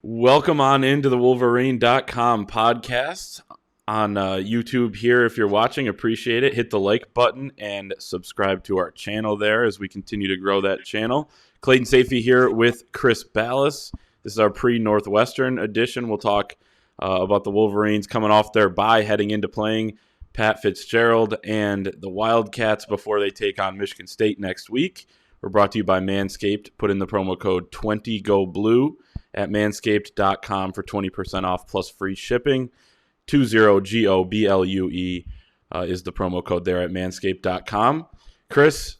Welcome on into the Wolverine.com podcast on YouTube here. If you're watching, appreciate it. Hit the like button and subscribe to our channel there as we continue to grow that channel. Clayton Sayfie here with Chris Balas. This is our pre-Northwestern edition. We'll talk about the Wolverines coming off their bye, heading into playing Pat Fitzgerald and the Wildcats before they take on Michigan State next week. We're brought to you by Manscaped. Put in the promo code 20GoBlue at manscaped.com for 20% off plus free shipping. 20GOBLUE is the promo code there at manscaped.com. Chris,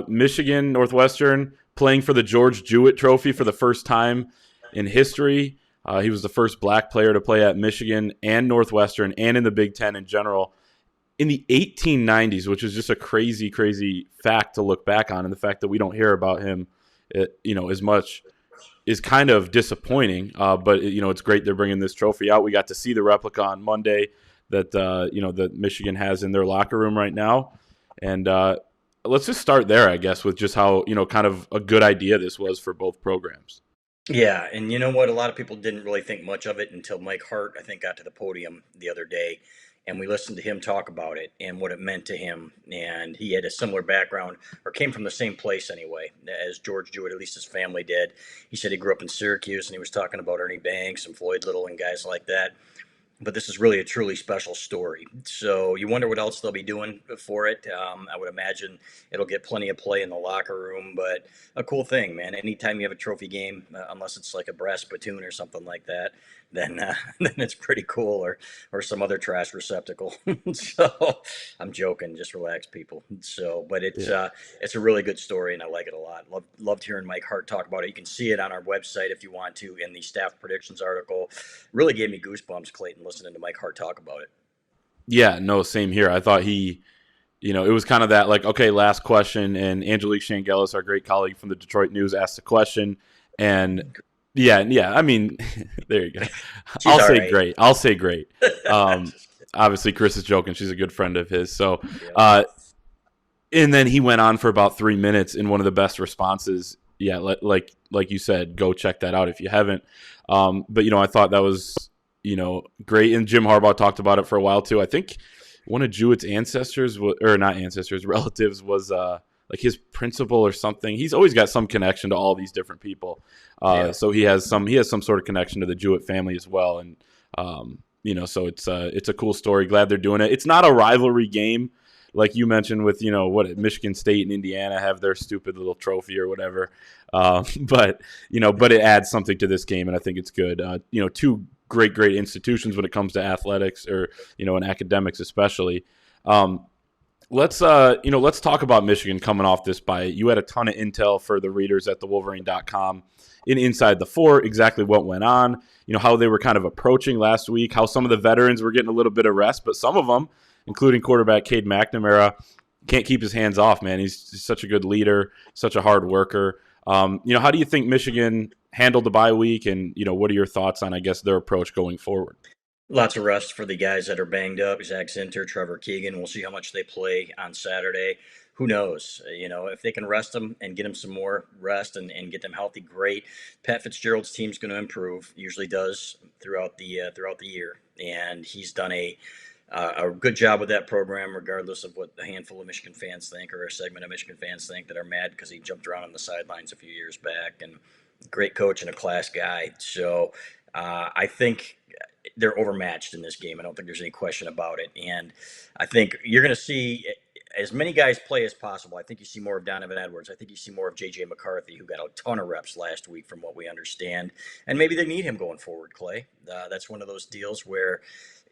Michigan, Northwestern playing for the George Jewett Trophy for the first time in history. He was the first black player to play at Michigan and Northwestern and in the Big Ten in general in the 1890s, which is just a crazy, crazy fact to look back on. And the fact that we don't hear about him, as much is kind of disappointing. But it's great they're bringing this trophy out. We got to see the replica on Monday that Michigan has in their locker room right now. And let's just start there, I guess, with just how kind of a good idea this was for both programs. Yeah, and you know what? A lot of people didn't really think much of it until Mike Hart, I think, got to the podium the other day, and we listened to him talk about it and what it meant to him. And he had a similar background, or came from the same place anyway, as George Jewett, at least his family did. He said he grew up in Syracuse, and he was talking about Ernie Banks and Floyd Little and guys like that. But this is really a truly special story. So you wonder what else they'll be doing for it. I would imagine it'll get plenty of play in the locker room, but a cool thing, man. Anytime you have a trophy game, unless it's like a brass spittoon or something like that, then then it's pretty cool, or some other trash receptacle. So I'm joking. Just relax, people. So, but it's a really good story, and I like it a lot. Loved hearing Mike Hart talk about it. You can see it on our website if you want to in the staff predictions article. Really gave me goosebumps, Clayton, listening to Mike Hart talk about it. Yeah, no, same here. I thought it was kind of that like, okay, last question. And Angelique Shangelis, our great colleague from the Detroit News, asked the question. And yeah. I mean, there you go. I'll say great. Obviously, Chris is joking. She's a good friend of his. So, and then he went on for about 3 minutes in one of the best responses. Yeah, like you said, go check that out if you haven't. But I thought that was great. And Jim Harbaugh talked about it for a while too. I think one of Jewett's relatives was like his principal or something. He's always got some connection to all these different people. So he has some sort of connection to the Jewett family as well. And so it's a cool story. Glad they're doing it. It's not a rivalry game like you mentioned with Michigan State and Indiana have their stupid little trophy or whatever. But it adds something to this game, and I think it's good. Two great institutions when it comes to athletics or and academics especially. Let's talk about Michigan coming off this bye. You had a ton of intel for the readers at the Wolverine.com in Inside the Four, exactly what went on, how they were kind of approaching last week, how some of the veterans were getting a little bit of rest, but some of them, including quarterback Cade McNamara, can't keep his hands off, man. He's such a good leader, such a hard worker. How do you think Michigan handled the bye week, and what are your thoughts on, I guess, their approach going forward? Lots of rest for the guys that are banged up. Zach Zinter, Trevor Keegan. We'll see how much they play on Saturday. Who knows? If they can rest them and get them some more rest and get them healthy, great. Pat Fitzgerald's team's going to improve. Usually does throughout the year, and he's done a good job with that program, regardless of what a handful of Michigan fans think or a segment of Michigan fans think that are mad because he jumped around on the sidelines a few years back. And great coach and a class guy. So I think they're overmatched in this game. I don't think there's any question about it. And I think you're going to see as many guys play as possible. I think you see more of Donovan Edwards. I think you see more of J.J. McCarthy, who got a ton of reps last week from what we understand. And maybe they need him going forward, Clay. That's one of those deals where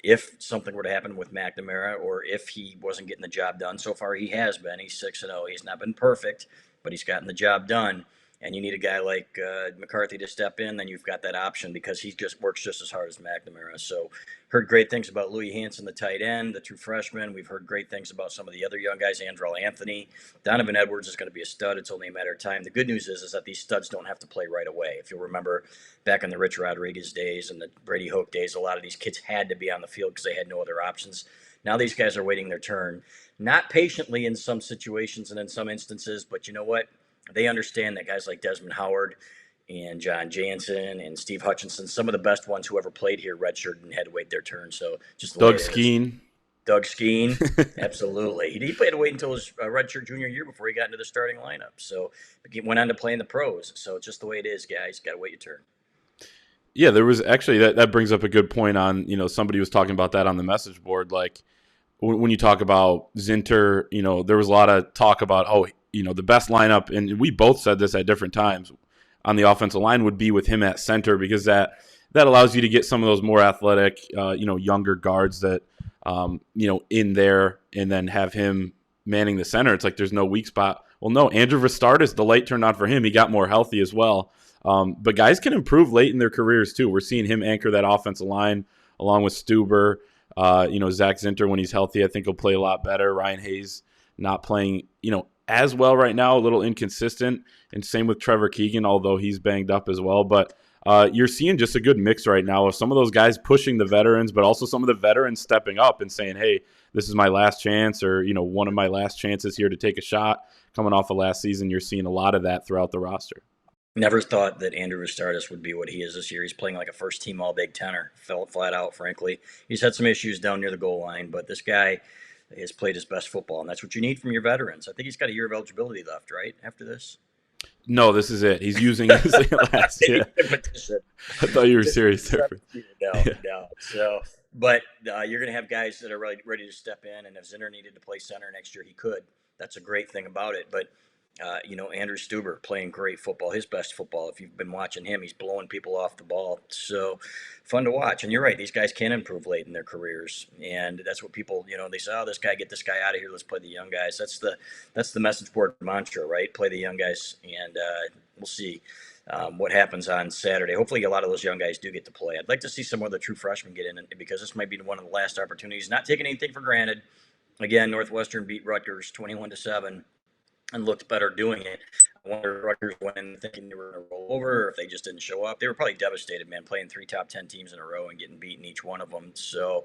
if something were to happen with McNamara, or if he wasn't getting the job done, so far he has been. He's 6-0. He's not been perfect, but he's gotten the job done. And you need a guy like McCarthy to step in, then you've got that option because he just works just as hard as McNamara. So heard great things about Louis Hansen, the tight end, the true freshman. We've heard great things about some of the other young guys, Andrell Anthony. Donovan Edwards is going to be a stud. It's only a matter of time. The good news is that these studs don't have to play right away. If you'll remember back in the Rich Rodriguez days and the Brady Hoke days, a lot of these kids had to be on the field because they had no other options. Now these guys are waiting their turn, not patiently in some situations and in some instances, but you know what? They understand that guys like Desmond Howard, and John Jansen and Steve Hutchinson, some of the best ones who ever played here, redshirted and had to wait their turn. So just the way Doug it is. Skeen. Doug Skeen, absolutely. He had to wait until his redshirt junior year before he got into the starting lineup. So he went on to play in the pros. So it's just the way it is, guys. Got to wait your turn. Yeah, there was actually that brings up a good point on, somebody was talking about that on the message board. Like when you talk about Zinter, there was a lot of talk about, the best lineup, and we both said this at different times on the offensive line would be with him at center, because that allows you to get some of those more athletic, younger guards that, in there, and then have him manning the center. It's like there's no weak spot. Well, no, Andrew Vistardis, the light turned on for him. He got more healthy as well. But guys can improve late in their careers too. We're seeing him anchor that offensive line along with Stuber. Zach Zinter, when he's healthy, I think he'll play a lot better. Ryan Hayes not playing, as well right now, a little inconsistent. And same with Trevor Keegan, although he's banged up as well. But you're seeing just a good mix right now of some of those guys pushing the veterans, but also some of the veterans stepping up and saying, hey, this is my last chance, or, one of my last chances here to take a shot coming off of last season. You're seeing a lot of that throughout the roster. Never thought that Andrew Vistardis would be what he is this year. He's playing like a first-team All-Big Tenor. Fell flat out, frankly. He's had some issues down near the goal line, but this guy has played his best football, and that's what you need from your veterans. I think he's got a year of eligibility left, right, after this? No, this is it. He's using his last year. I thought you were serious there. No. So, but you're going to have guys that are ready to step in, and if Zinner needed to play center next year, he could. That's a great thing about it, but Andrew Stuber playing great football, his best football. If you've been watching him, he's blowing people off the ball. So fun to watch. And you're right, these guys can improve late in their careers. And that's what people, they say, get this guy out of here. Let's play the young guys. That's the message board mantra, right? Play the young guys. And we'll see what happens on Saturday. Hopefully a lot of those young guys do get to play. I'd like to see some of the true freshmen get in, because this might be one of the last opportunities. Not taking anything for granted. Again, Northwestern beat Rutgers 21-7. And looked better doing it. I wonder if Rutgers went in thinking they were going to roll over, or if they just didn't show up. They were probably devastated, man, playing 3 top 10 teams in a row and getting beaten each one of them. So,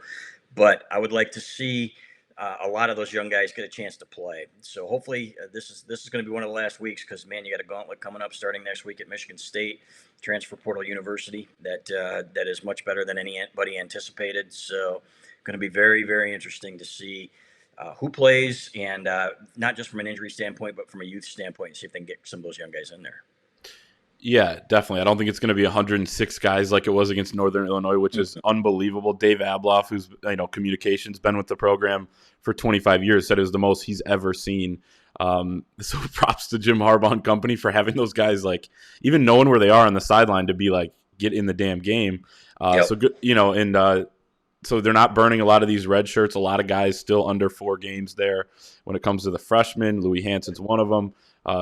but I would like to see a lot of those young guys get a chance to play. So hopefully this is going to be one of the last weeks, because, man, you got a gauntlet coming up starting next week at Michigan State, transfer portal university, that is much better than anybody anticipated. So going to be very, very interesting to see who plays, and not just from an injury standpoint, but from a youth standpoint, see if they can get some of those young guys in there. Yeah, definitely. I don't think it's going to be 106 guys like it was against Northern Illinois, which is unbelievable. Dave Abloff, who's communications, been with the program for 25 years, said it was the most he's ever seen. So props to Jim Harbaugh and company for having those guys, like, even knowing where they are on the sideline, to be like, get in the damn game. Yep. So good, and so they're not burning a lot of these red shirts. A lot of guys still under 4 games there when it comes to the freshmen. Louis Hansen's one of them.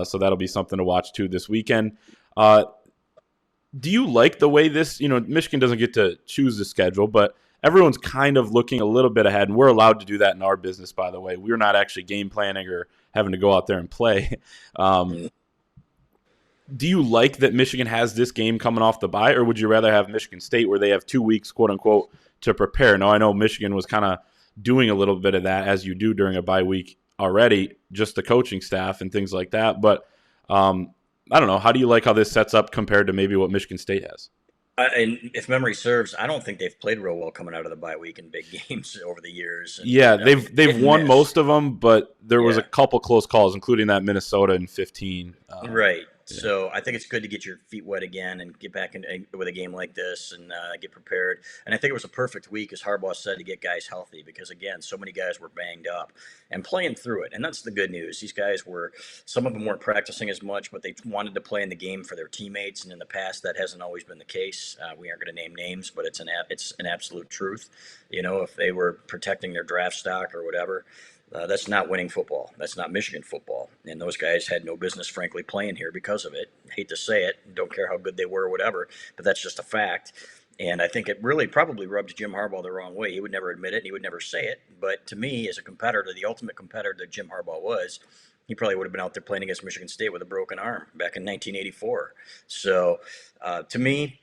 So that'll be something to watch too this weekend. Do you like the way this, Michigan doesn't get to choose the schedule, but everyone's kind of looking a little bit ahead, and we're allowed to do that in our business, by the way. We're not actually game planning or having to go out there and play. Do you like that Michigan has this game coming off the bye, or would you rather have Michigan State, where they have 2 weeks, quote unquote, to prepare? Now, I know Michigan was kind of doing a little bit of that, as you do during a bye week already, just the coaching staff and things like that. But I don't know. How do you like how this sets up compared to maybe what Michigan State has? And if memory serves, I don't think they've played real well coming out of the bye week in big games over the years. And, yeah, they've won most of them, but there was a couple close calls, including that Minnesota in 15. Right. So I think it's good to get your feet wet again and get back in with a game like this and get prepared. And I think it was a perfect week, as Harbaugh said, to get guys healthy, because, again, so many guys were banged up and playing through it. And that's the good news. These guys some of them weren't practicing as much, but they wanted to play in the game for their teammates. And in the past, that hasn't always been the case. We aren't going to name names, but it's an absolute truth. If they were protecting their draft stock or whatever. That's not winning football. That's not Michigan football. And those guys had no business, frankly, playing here because of it. I hate to say it. Don't care how good they were or whatever, but that's just a fact. And I think it really probably rubbed Jim Harbaugh the wrong way. He would never admit it, and he would never say it. But to me, as a competitor, the ultimate competitor that Jim Harbaugh was, he probably would have been out there playing against Michigan State with a broken arm back in 1984. So to me,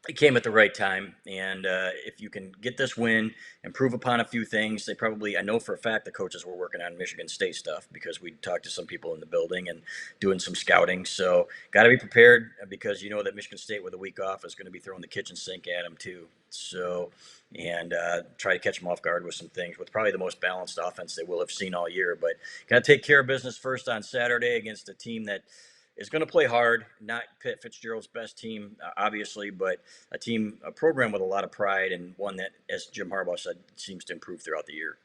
it came at the right time. And if you can get this win, improve upon a few things, they probably, I know for a fact the coaches were working on Michigan State stuff because we talked to some people in the building and doing some scouting. So got to be prepared because you know that Michigan State with a week off is going to be throwing the kitchen sink at them too. So, and try to catch them off guard with some things with probably the most balanced offense they will have seen all year. But got to take care of business first on Saturday against a team that is going to play hard. Not Pitt Fitzgerald's best team, obviously, but a team, a program with a lot of pride and one that, as Jim Harbaugh said, seems to improve throughout the year.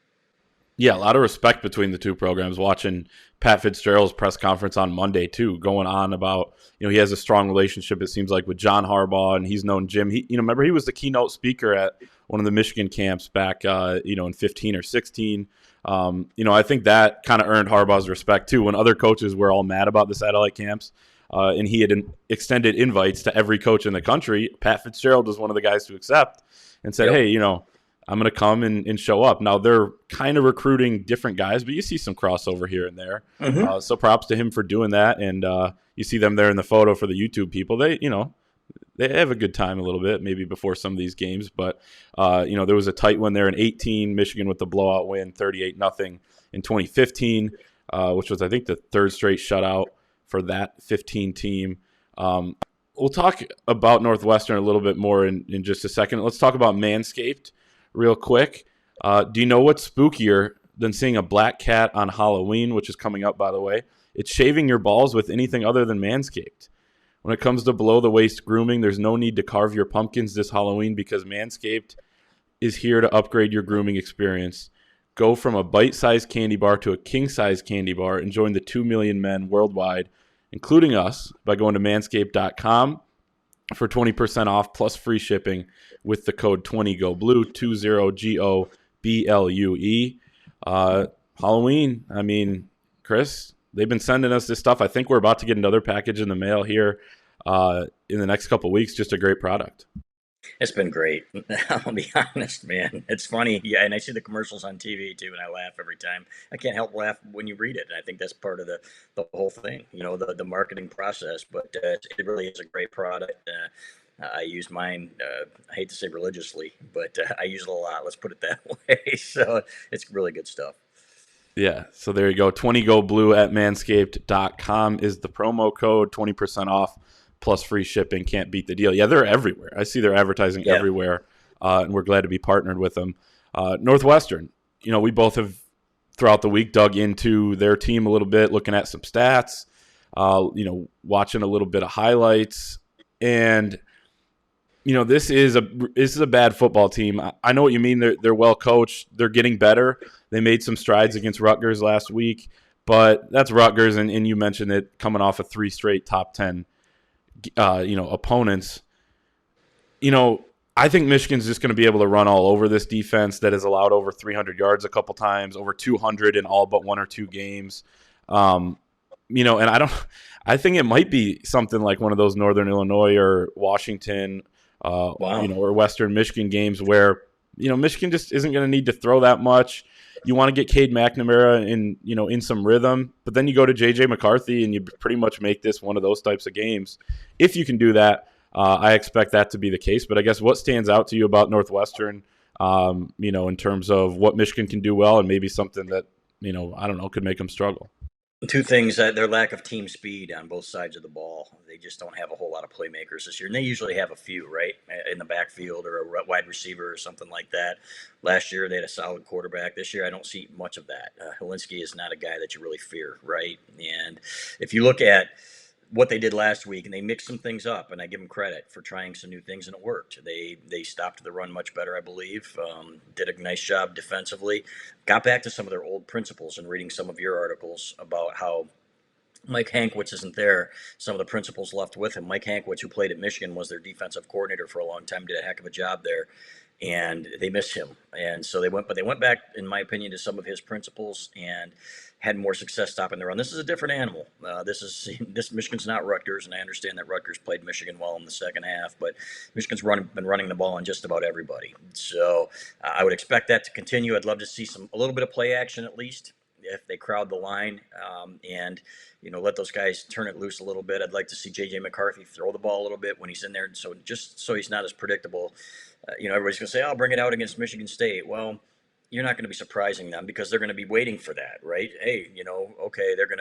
Yeah, a lot of respect between the two programs. Watching Pat Fitzgerald's press conference on Monday too, going on about, he has a strong relationship, it seems like, with John Harbaugh, and he's known Jim. He, remember he was the keynote speaker at one of the Michigan camps back, in 15 or 16. I think that kind of earned Harbaugh's respect too. When other coaches were all mad about the satellite camps, and he had extended invites to every coach in the country, Pat Fitzgerald was one of the guys to accept and said, Yep. hey, I'm going to come and show up. Now, they're kind of recruiting different guys, but you see some crossover here and there. Mm-hmm. So props to him for doing that. And you see them there in the photo for the YouTube people. They have a good time a little bit, maybe before some of these games. But, there was a tight one there in 18, Michigan with the blowout win, 38-0 in 2015, which was, I think, the third straight shutout for that 15 team. We'll talk about Northwestern a little bit more in just a second. Let's talk about Manscaped real quick. Do you know what's spookier than seeing a black cat on Halloween, which is coming up, by the way? It's shaving your balls with anything other than Manscaped. When it comes to below-the-waist grooming, there's no need to carve your pumpkins this Halloween because Manscaped is here to upgrade your grooming experience. Go from a bite-sized candy bar to a king-size candy bar and join the 2 million men worldwide, including us, by going to manscaped.com for 20% off plus free shipping with the code 20GOBLUE, 20GOBLUE. Halloween, I mean, Chris, they've been sending us this stuff. I think we're about to get another package in the mail here in the next couple of weeks. Just a great product. It's been great. I'll be honest, man. It's funny. Yeah, and I see the commercials on TV too, and I laugh every time. I can't help laugh when you read it, and I think that's part of the whole thing, the marketing process. But it really is a great product. I use mine, I hate to say religiously, but I use it a lot. Let's put it that way. So it's really good stuff. Yeah, so there you go. 20GoBlue at manscaped.com is the promo code, 20% off plus free shipping. Can't beat the deal. Yeah, they're everywhere. I see their advertising everywhere, and we're glad to be partnered with them. Northwestern, we both have throughout the week dug into their team a little bit, looking at some stats, watching a little bit of highlights, and this is a bad football team. I know what you mean. They're well coached. They're getting better. They made some strides against Rutgers last week, but that's Rutgers, and you mentioned it, coming off of 3 straight top 10, opponents. I think Michigan's just going to be able to run all over this defense that has allowed over 300 yards a couple times, over 200 in all but 1 or 2 games. And I think it might be something like one of those Northern Illinois or Washington, or Western Michigan games where, Michigan just isn't going to need to throw that much. You want to get Cade McNamara in some rhythm, but then you go to J.J. McCarthy and you pretty much make this one of those types of games. If you can do that, I expect that to be the case. But I guess what stands out to you about Northwestern, in terms of what Michigan can do well and maybe something that, I don't know, could make them struggle? 2 things: their lack of team speed on both sides of the ball. They just don't have a whole lot of playmakers this year, and they usually have a few, right, in the backfield or a wide receiver or something like that. Last year they had a solid quarterback. This year I don't see much of that. Helinski is not a guy that you really fear, right? And if you look at what they did last week, and they mixed some things up, and I give them credit for trying some new things, and it worked. They stopped the run much better, I believe. Did a nice job defensively. Got back to some of their old principles, and reading some of your articles about how Mike Hankwitz isn't there. Some of the principles left with him. Mike Hankwitz, who played at Michigan, was their defensive coordinator for a long time, did a heck of a job there, and they miss him. And so they went back, in my opinion, to some of his principles and had more success stopping the run. This is a different animal. This Michigan's not Rutgers, and I understand that Rutgers played Michigan well in the second half, but Michigan's been running the ball on just about everybody. So I would expect that to continue. I'd love to see a little bit of play action at least. if they crowd the line, and let those guys turn it loose a little bit. I'd like to see J.J. McCarthy throw the ball a little bit when he's in there, so just so he's not as predictable. Everybody's gonna say, "I'll bring it out against Michigan State." Well, you're not going to be surprising them because they're going to be waiting for that, right? Hey, okay, they're going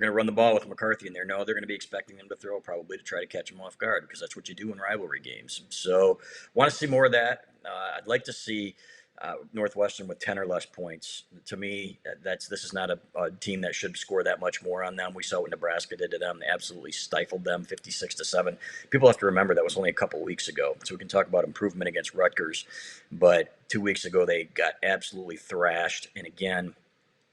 to run the ball with McCarthy in there. No, they're going to be expecting him to throw probably to try to catch him off guard because that's what you do in rivalry games. So, want to see more of that. I'd like to see Northwestern with 10 or less points. To me, this is not a team that should score that much more on them. We saw what Nebraska did to them. They absolutely stifled them 56-7. People have to remember that was only a couple weeks ago. So we can talk about improvement against Rutgers. But 2 weeks ago, they got absolutely thrashed. And again,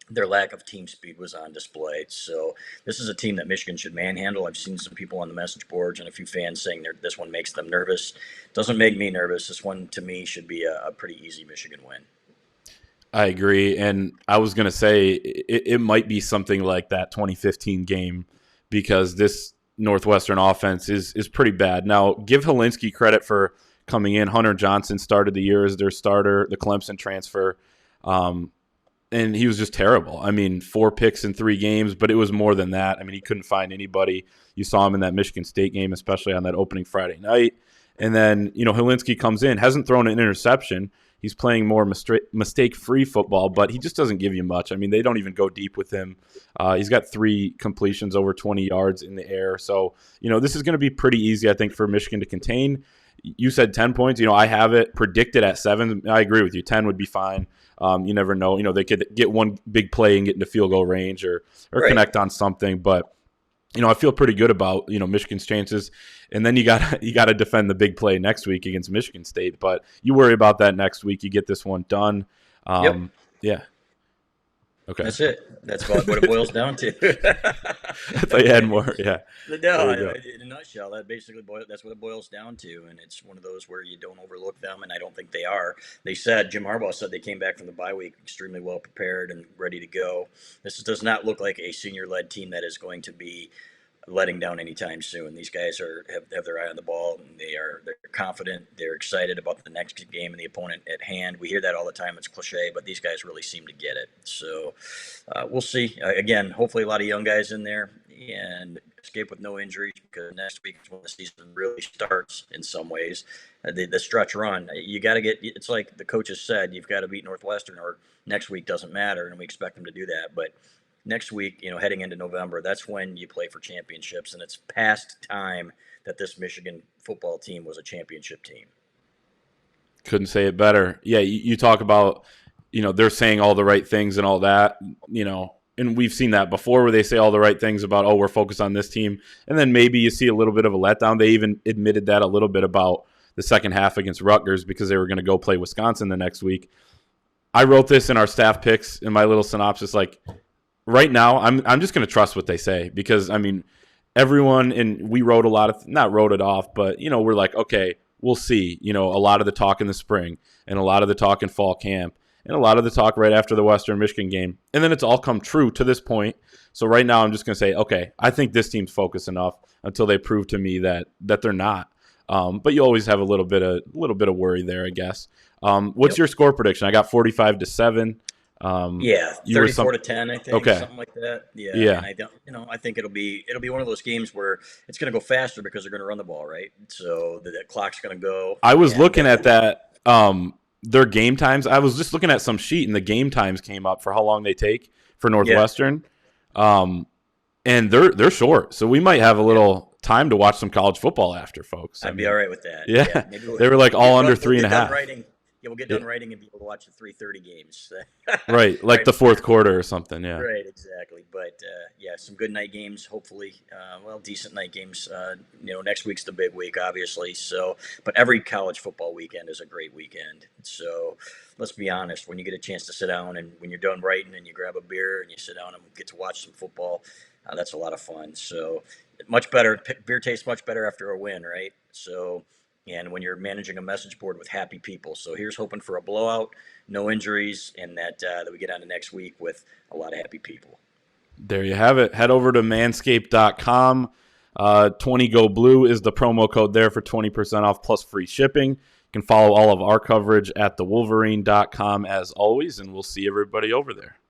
their lack of team speed was on display. So this is a team that Michigan should manhandle. I've seen some people on the message boards and a few fans saying this one makes them nervous. Doesn't make me nervous. This one, to me, should be a pretty easy Michigan win. I agree. And I was going to say it might be something like that 2015 game because this Northwestern offense is pretty bad. Now, give Helinski credit for coming in. Hunter Johnson started the year as their starter, the Clemson transfer. And he was just terrible. I mean, 4 picks in 3 games, but it was more than that. I mean, he couldn't find anybody. You saw him in that Michigan State game, especially on that opening Friday night. And then, Helinski comes in, hasn't thrown an interception. He's playing more mistake-free football, but he just doesn't give you much. I mean, they don't even go deep with him. He's got 3 completions over 20 yards in the air. So, this is going to be pretty easy, I think, for Michigan to contain. You said 10 points. I have it predicted at 7. I agree with you. 10 would be fine. You never know. They could get one big play and get into field goal range or right. Connect on something. But, I feel pretty good about, Michigan's chances. And then you got to defend the big play next week against Michigan State. But you worry about that next week. You get this one done. Yep. Yeah. Okay. That's it. That's what it boils down to. I thought you had more. Yeah. No, in a nutshell, that's what it boils down to, and it's one of those where you don't overlook them, and I don't think they are. Jim Harbaugh said they came back from the bye week extremely well prepared and ready to go. This does not look like a senior-led team that is going to be letting down anytime soon. These guys have their eye on the ball, and they're confident. They're excited about the next game and the opponent at hand. We hear that all the time. It's cliche, but these guys really seem to get it. So we'll see. Again, hopefully a lot of young guys in there and escape with no injuries because next week is when the season really starts in some ways. The stretch run, you got to it's like the coaches said, you've got to beat Northwestern or next week doesn't matter, and we expect them to do that. But next week, heading into November, that's when you play for championships, and it's past time that this Michigan football team was a championship team. Couldn't say it better. Yeah, you talk about, they're saying all the right things and all that, and we've seen that before where they say all the right things about, we're focused on this team, and then maybe you see a little bit of a letdown. They even admitted that a little bit about the second half against Rutgers because they were going to go play Wisconsin the next week. I wrote this in our staff picks in my little synopsis, like, right now, I'm just going to trust what they say because, everyone, and we wrote not wrote it off, but, we're like, okay, we'll see, a lot of the talk in the spring and a lot of the talk in fall camp and a lot of the talk right after the Western Michigan game. And then it's all come true to this point. So right now I'm just going to say, okay, I think this team's focused enough until they prove to me that they're not. But you always have a little bit of worry there, I guess. What's your score prediction? I got 45-7. 34-10, I think, okay. Something like that. Yeah. And I think it'll be one of those games where it's going to go faster because they're going to run the ball, right? So the clock's going to go. I was looking at that, their game times. I was just looking at some sheet, and the game times came up for how long they take for Northwestern, and they're short, so we might have a little time to watch some college football after, folks. I'd be all right with that. Yeah, they were like all under 3.5. We'll get done writing and be able to watch the 3:30 games. Right, like the fourth quarter or something, yeah. Right, exactly. But, some good night games, hopefully. Decent night games. Next week's the big week, obviously. So, but every college football weekend is a great weekend. So let's be honest. When you get a chance to sit down and when you're done writing and you grab a beer and you sit down and get to watch some football, that's a lot of fun. So much better. Beer tastes much better after a win, right? So... and when you're managing a message board with happy people. So here's hoping for a blowout, no injuries, and that we get on to next week with a lot of happy people. There you have it. Head over to manscaped.com. 20GoBlue is the promo code there for 20% off plus free shipping. You can follow all of our coverage at thewolverine.com as always, and we'll see everybody over there.